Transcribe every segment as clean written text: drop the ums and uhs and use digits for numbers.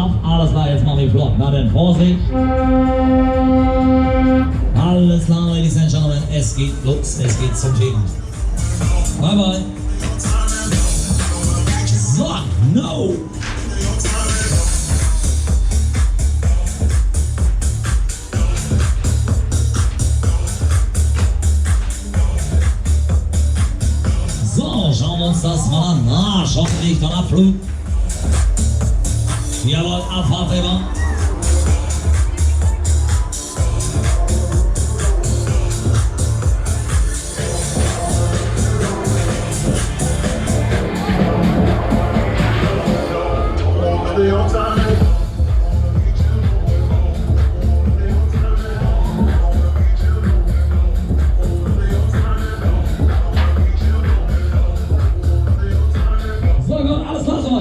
ab. Alles klar, jetzt machen wir flott. Na denn, Vorsicht. Alles klar, Ladies and Gentlemen, es geht los, es geht zum Thema. Bye bye. So, no. So, schauen wir uns das mal an. Na, Schottenlicht und Abflug. Jawohl, Abfahrt immer.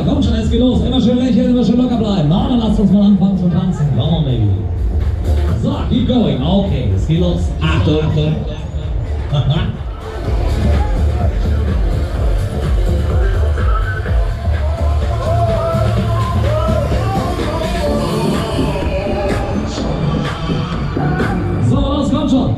Komm schon, es geht los. Immer schön lächeln, immer schön locker bleiben. Na, dann lasst uns mal anfangen zu tanzen. Come on, baby. So, keep going. Okay, es geht los. Achtung, Achtung. So, los, kommt schon.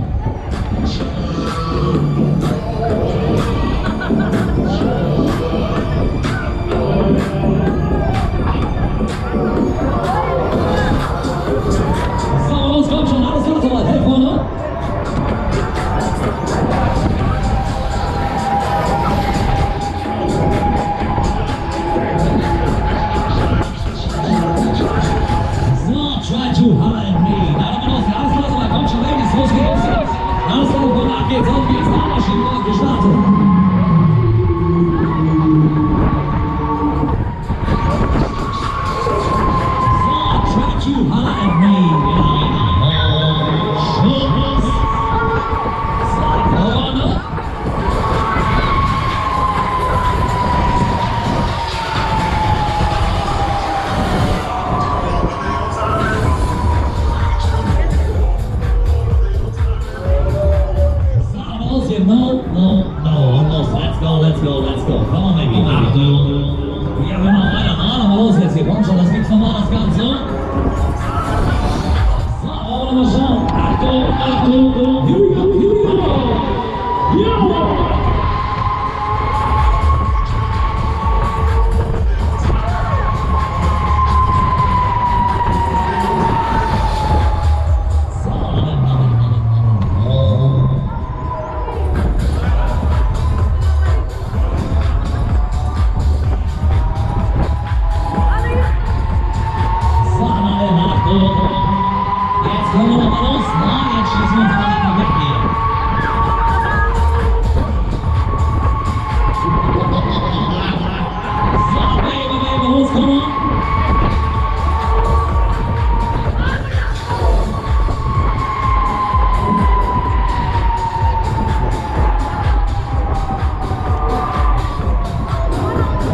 Let's go. Come on, baby. Achtung. Ja, wir machen weiter. Na, los jetzt hier. Komm schon, das gibt's nochmal, das Ganze. So, wollen wir mal schauen. Achtung. Here we go. Ja! Jetzt kommen wir nochmal los. Na, jetzt schießen wir uns mal nicht mehr weg hier. So, Baby, los, komm mal.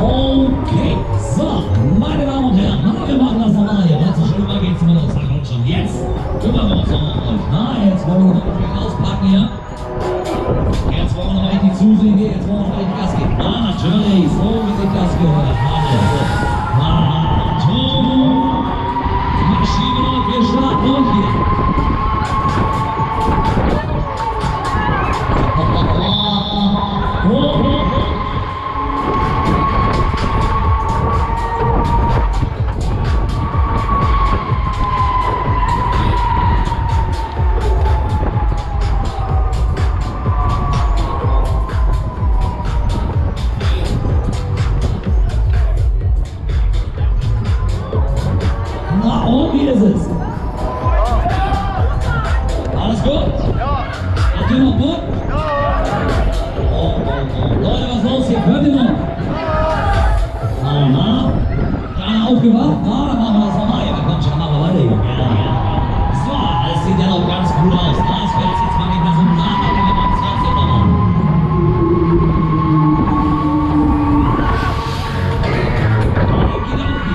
Okay, so, meine Damen und Herren, na, wir machen das nochmal hier. Was so schön war, geht's immer los. Jetzt kümmern wir uns um euch. Na, jetzt wollen wir noch richtig auspacken hier. Jetzt wollen wir noch richtig zusehen hier. Jetzt wollen wir noch richtig Gas geben. Ah, natürlich. So wie sich das gehört. Achtung. Maschine läuft. Wir starten durch hier. Wie ist es? Alles gut? Ja. Habt ihr noch Bock? Ja. Oh. Leute, was ist los hier? Hört ihr noch? Aha. Keiner aufgewacht? Na, dann machen wir das nochmal. Ja, komm schon, dann machen wir weiter hier. Ja. So, das sieht ja noch ganz gut aus. Na, es fällt jetzt mal nicht mehr so nah, aber wir machen es trotzdem nochmal.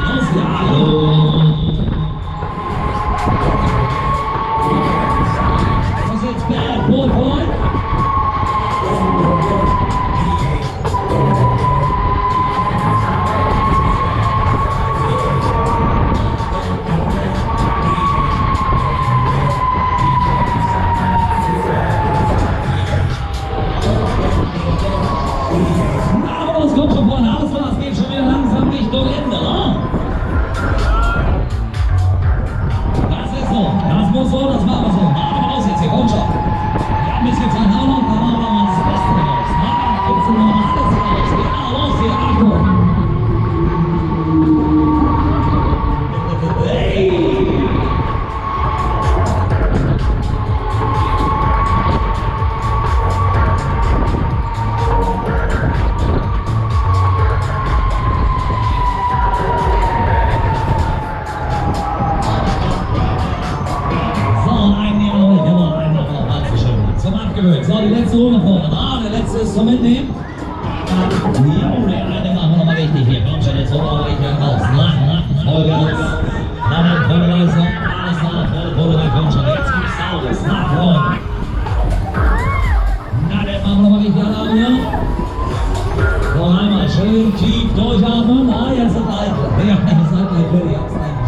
Los, ja, hallo. die letzte Runde vorne. Der letzte ist zum Mitnehmen. Ja, der eine machen wir nochmal richtig hier. Komm schon, jetzt holen wir mal hier raus. Vollgas. Nach Vollleistung. Alles nach volle Pulle. Da kommt schon. Jetzt gibt's Saures. Nach vorne. Na, den machen wir nochmal richtig an hier. So, einmal schön tief durchatmen. Ah, jetzt ist gleich. Ja, jetzt ist gleich fertig.